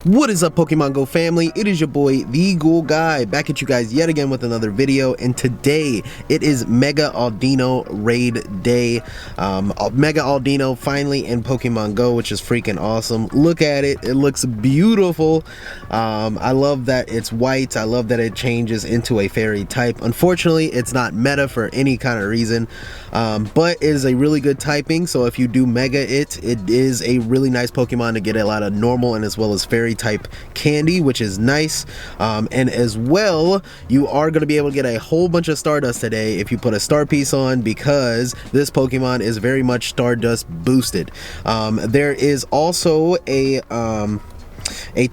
What is up, Pokemon Go family? It is your boy TheGoulGuy back at you guys yet again with another video, and today it is Mega Audino raid day. Mega Audino finally in Pokemon Go, which is freaking awesome. Look at it, it looks beautiful. I love that it's white. I love that it changes into a fairy type. Unfortunately, it's not meta for any kind of reason, but it is a really good typing, so if you do mega it is a really nice Pokemon to get a lot of normal and as well as fairy type candy, which is nice. And as well, you are going to be able to get a whole bunch of Stardust today if you put a star piece on, because this Pokemon is very much Stardust boosted. There is also a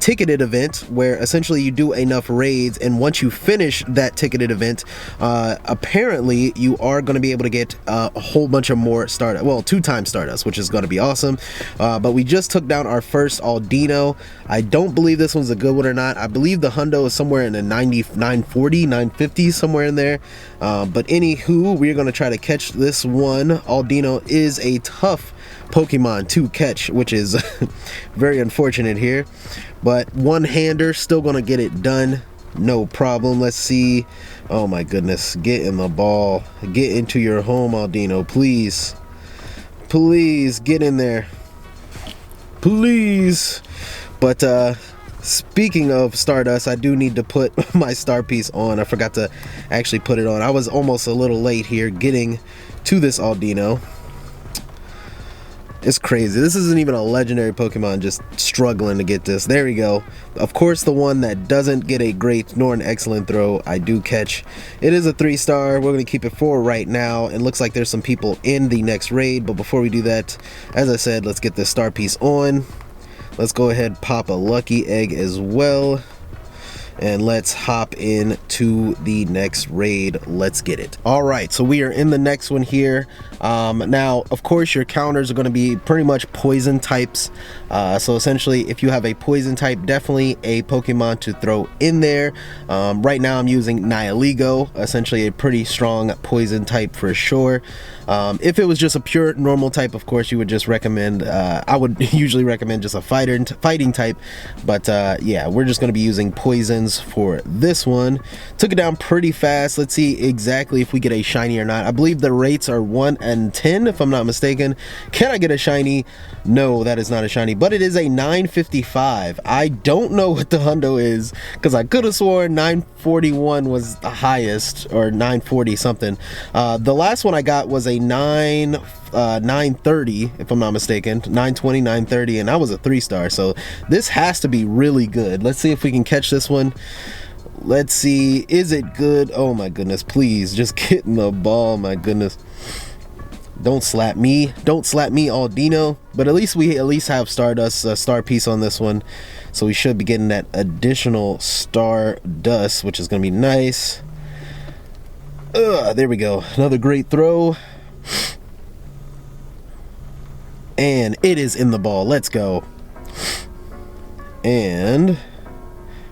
ticketed event where essentially you do enough raids, and once you finish that ticketed event, apparently you are going to be able to get a whole bunch of more Stardust, well, 2 times Stardust, which is going to be awesome. But we just took down our first Audino. I don't believe this one's a good one or not. I believe the Hundo is somewhere in the 940, 950, somewhere in there. But anywho, we're going to try to catch this one. Audino is a tough Pokemon to catch, which is very unfortunate here, but one-hander still gonna get it done, no problem. Let's see. Oh my goodness, get in the ball, get into your home, Audino, please get in there, please. But speaking of Stardust, I do need to put my star piece on. I forgot to actually put it on. I was almost a little late here getting to this Audino. It's crazy. This isn't even a legendary Pokemon, just struggling to get this. There we go. Of course, the one that doesn't get a great nor an excellent throw, I do catch. It is a 3-star. We're going to keep it 4 right now. It looks like there's some people in the next raid, but before we do that, as I said, let's get this star piece on. Let's go ahead and pop a lucky egg as well. And let's hop into the next raid. Let's get it. All right, so we are in the next one here. Now, of course, your counters are going to be pretty much poison types. So essentially, if you have a poison type, definitely a Pokemon to throw in there. Right now, I'm using Nihilego, essentially a pretty strong poison type for sure. If it was just a pure normal type, of course, you would just recommend, I would usually recommend just a fighting type. But yeah, we're just going to be using poisons for this one. Took it down pretty fast. Let's see exactly if we get a shiny or not. I believe the rates are 1 and 10 if I'm not mistaken. Can I get a shiny? No, that is not a shiny, but it is a 955. I don't know what the Hundo is, because I could have sworn 941 was the highest, or 940 something. The last one I got was a 930 if I'm not mistaken, 920, 930, and that was a 3-star. So this has to be really good. Let's see if we can catch this one. Let's see, is it good? Oh my goodness, please just get in the ball. My goodness, don't slap me, Audino. But at least we have Stardust, a star piece on this one, so we should be getting that additional Stardust, which is gonna be nice. There we go, another great throw, and it is in the ball. Let's go. And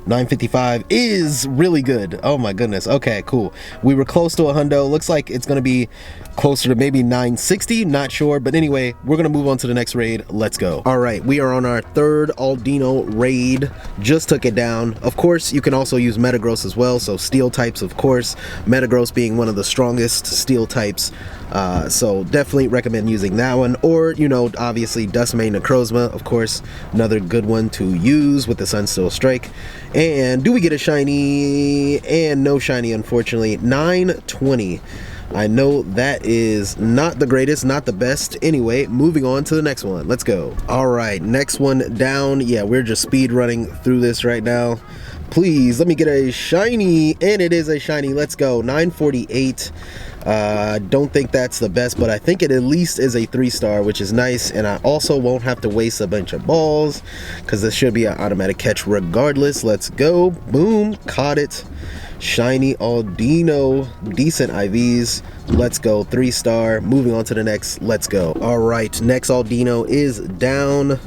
955 is really good. Oh my goodness. Okay, cool. We were close to a Hundo. Looks like it's going to be closer to maybe 960, not sure, but anyway, we're going to move on to the next raid. Let's go. All right, we are on our 3rd Audino raid. Just took it down. Of course, you can also use Metagross as well, so steel types, of course, Metagross being one of the strongest steel types. So definitely recommend using that one, or, you know, obviously Duskmane Necrozma, of course, another good one to use with the Sunsteel Strike. And do we get a shiny? And no shiny, unfortunately. 920. I know that is not the greatest, not the best. Anyway, moving on to the next one. Let's go. All right, next one down. Yeah, we're just speed running through this right now. Please let me get a shiny, and it is a shiny. Let's go. 948. Don't think that's the best, but I think it at least is a 3-star, which is nice. And I also won't have to waste a bunch of balls, because this should be an automatic catch regardless. Let's go. Boom, caught it. Shiny Audino, decent IVs. Let's go, 3-star. Moving on to the next. Let's go. All right, next Audino is down.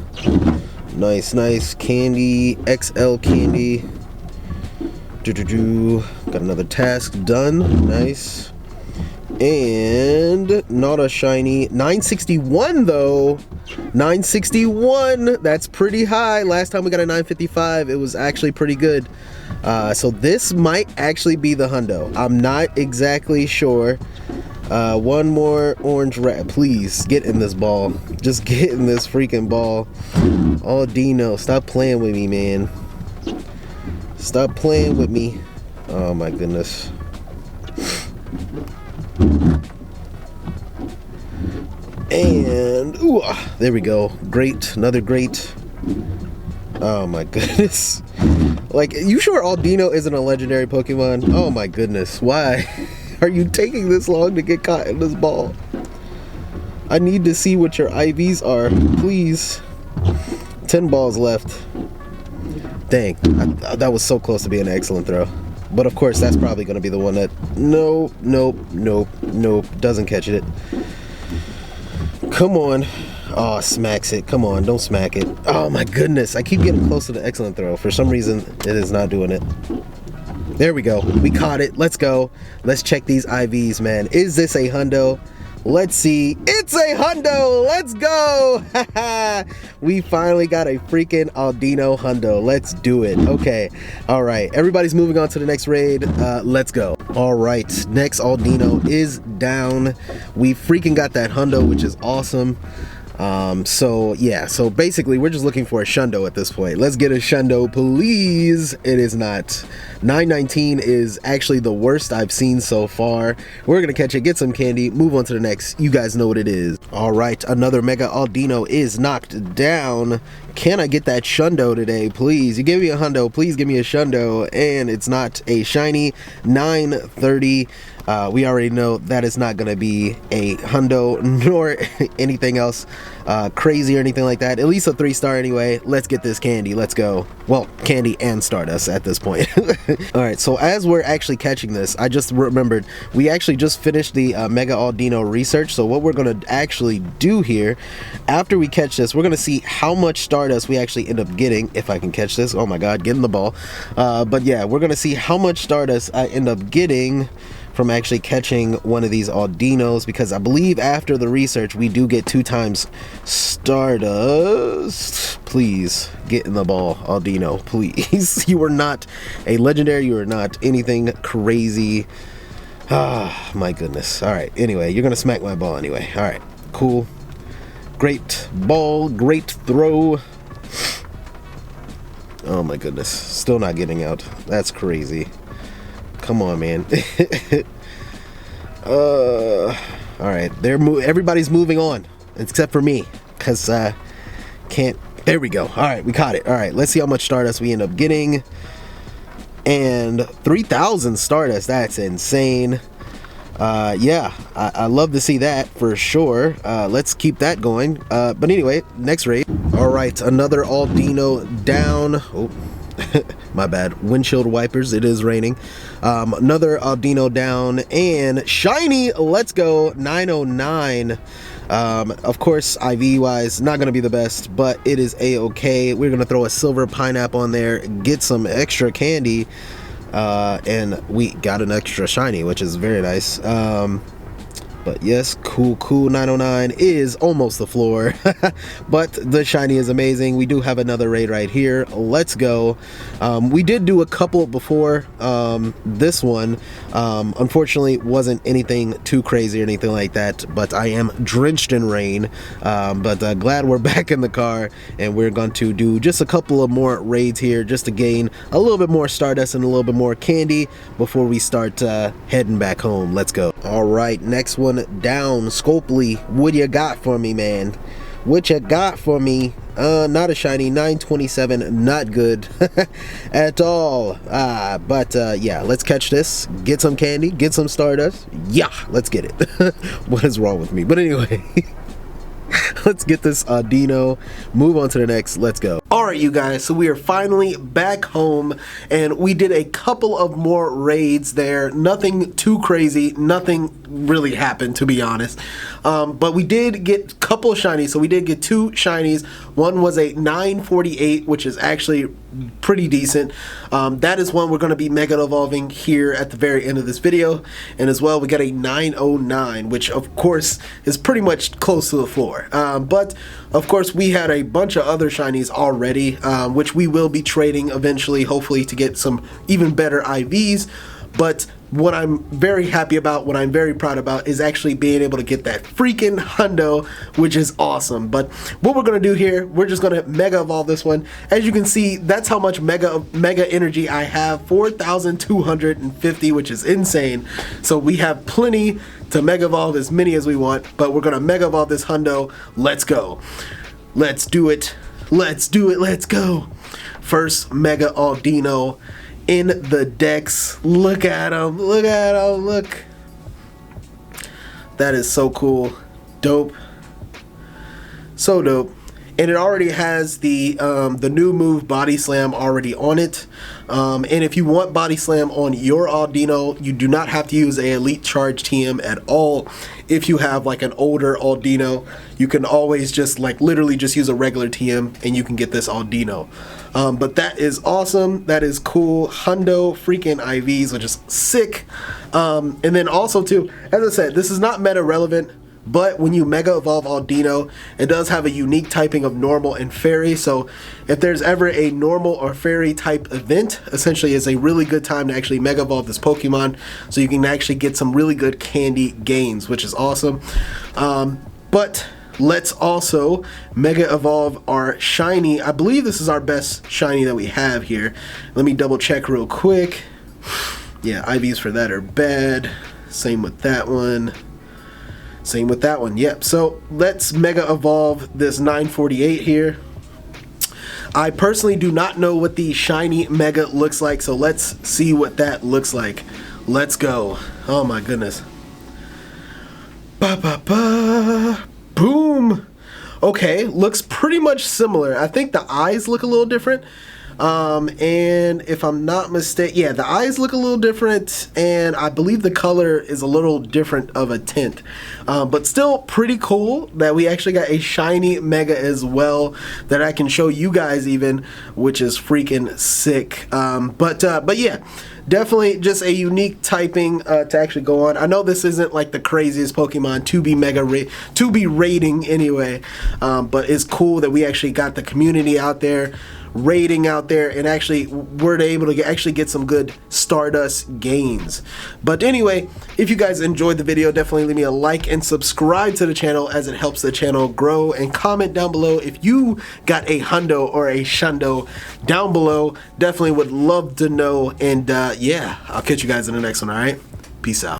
Nice candy, XL candy. Got another task done. Nice. And not a shiny. 961 though. 961. That's pretty high. Last time we got a 955, it was actually pretty good. So this might actually be the hundo. I'm not exactly sure. One more orange rat. Please get in this ball. Just get in this freaking ball. Audino, stop playing with me, man. Stop playing with me. Oh my goodness. And ooh, there we go. Great, another great. Oh my goodness. Like, you sure Audino isn't a legendary Pokemon? Oh my goodness, why are you taking this long to get caught in this ball? I need to see what your IVs are, please. 10 balls left. Dang, that was so close to being an excellent throw. But of course, that's probably going to be the one that... Nope, nope, nope, nope. Doesn't catch it. Come on. Oh, smacks it. Come on, don't smack it. Oh my goodness. I keep getting close to the excellent throw. For some reason, it is not doing it. There we go. We caught it. Let's go. Let's check these IVs, man. Is this a hundo? Let's see. It's a hundo. Let's go. We finally got a freaking Audino hundo. Let's do it. Okay. All right. Everybody's moving on to the next raid. Let's go. All right. Next Audino is down. We freaking got that hundo, which is awesome. So yeah, so basically we're just looking for a shundo at this point. Let's get a shundo, please. It is not. 919 is actually the worst I've seen so far. We're gonna catch it, get some candy, move on to the next. You guys know what it is. All right, another Mega Audino is knocked down. Can I get that shundo today, please? You give me a hundo, please give me a shundo. And it's not a shiny. 930. We already know that is not going to be a hundo nor anything else crazy or anything like that. At least a 3-star anyway. Let's get this candy. Let's go. Well, candy and Stardust at this point. All right, so as we're actually catching this, I just remembered we actually just finished the Mega Audino research. So what we're going to actually do here, after we catch this, we're going to see how much Stardust we actually end up getting. If I can catch this. Oh my god, get in the ball. But yeah, we're going to see how much Stardust I end up getting from actually catching one of these Audinos, because I believe after the research we do get 2 times Stardust. Please get in the ball, Audino, please. You are not a legendary, you are not anything crazy. Ah, my goodness. All right, anyway, you're gonna smack my ball anyway. All right, cool. Great ball, great throw. Oh my goodness, still not getting out. That's crazy. Come on, man. All right, everybody's moving on except for me, because can't. There we go. All right, we caught it. All right, let's see how much Stardust we end up getting. And 3,000 Stardust. That's insane. Yeah, I love to see that for sure. Let's keep that going. But anyway, next raid. All right, another Audino down. Oh. My bad. Windshield wipers. It is raining. Another Audino down and shiny. Let's go. 909. Of course, IV wise, not going to be the best, but it is a-okay. We're going to throw a silver pineapple on there, get some extra candy, and we got an extra shiny, which is very nice. But yes, cool. 909 is almost the floor. But the shiny is amazing. We do have another raid right here. Let's go. We did do a couple before this one. Unfortunately, wasn't anything too crazy or anything like that. But I am drenched in rain. But glad we're back in the car. And we're going to do just a couple of more raids here, just to gain a little bit more Stardust and a little bit more candy before we start heading back home. Let's go. All right, next one down. Scopely, what you got for me, man? What you got for me? Not a shiny. 927, not good at all. But yeah, let's catch this, get some candy, get some Stardust. Yeah, let's get it. What is wrong with me? But anyway, let's get this Audino, move on to the next. Let's go. Alright you guys, so we are finally back home and we did a couple of more raids there. Nothing too crazy, nothing really happened to be honest. But we did get a couple of shinies, so we did get 2 shinies. One was a 948, which is actually pretty decent. That is one we're going to be mega evolving here at the very end of this video. And as well we got a 909, which of course is pretty much close to the floor. But of course we had a bunch of other shinies already, which we will be trading eventually, hopefully to get some even better IVs. But what I'm very happy about, what I'm very proud about, is actually being able to get that freaking Hundo, which is awesome. But what we're going to do here, we're just going to mega evolve this one. As you can see, that's how much mega energy I have, 4,250, which is insane. So we have plenty to mega evolve as many as we want, but we're going to mega evolve this Hundo. Let's go. Let's do it. Let's do it. Let's go. First Mega Audino in the decks. Look at him. Look at him. Look. That is so cool. Dope. So dope. And it already has the new move Body Slam already on it. And if you want Body Slam on your Audino, you do not have to use a Elite Charge TM at all. If you have like an older Audino, you can always just like literally just use a regular TM and you can get this Audino. But that is awesome. That is cool. Hundo freaking IVs, which is sick. And then also too, as I said, this is not meta relevant. But when you mega evolve Audino, it does have a unique typing of normal and fairy. So if there's ever a normal or fairy type event, essentially is a really good time to actually mega evolve this Pokemon, so you can actually get some really good candy gains, which is awesome. But let's also mega evolve our shiny. I believe this is our best shiny that we have here. Let me double check real quick. Yeah, IVs for that are bad. Same with that one. Same with that one, yep. So let's mega evolve this 948 here. I personally do not know what the shiny mega looks like, so let's see what that looks like. Let's go. Oh my goodness. Ba ba ba. Boom. Okay, looks pretty much similar. I think the eyes look a little different. And if I'm not mistaken, yeah, the eyes look a little different, and I believe the color is a little different of a tint, but still pretty cool that we actually got a shiny mega as well that I can show you guys even, which is freaking sick. But yeah, definitely just a unique typing to actually go on. I know this isn't like the craziest Pokemon to be rating anyway, but it's cool that we actually got the community out there rating out there, and actually we're able to actually get some good Stardust gains. But anyway, if you guys enjoyed the video, definitely leave me a like and subscribe to the channel, as it helps the channel grow, and comment down below if you got a Hundo or a Shundo down below. Definitely would love to know. And yeah, I'll catch you guys in the next one. All right, peace out.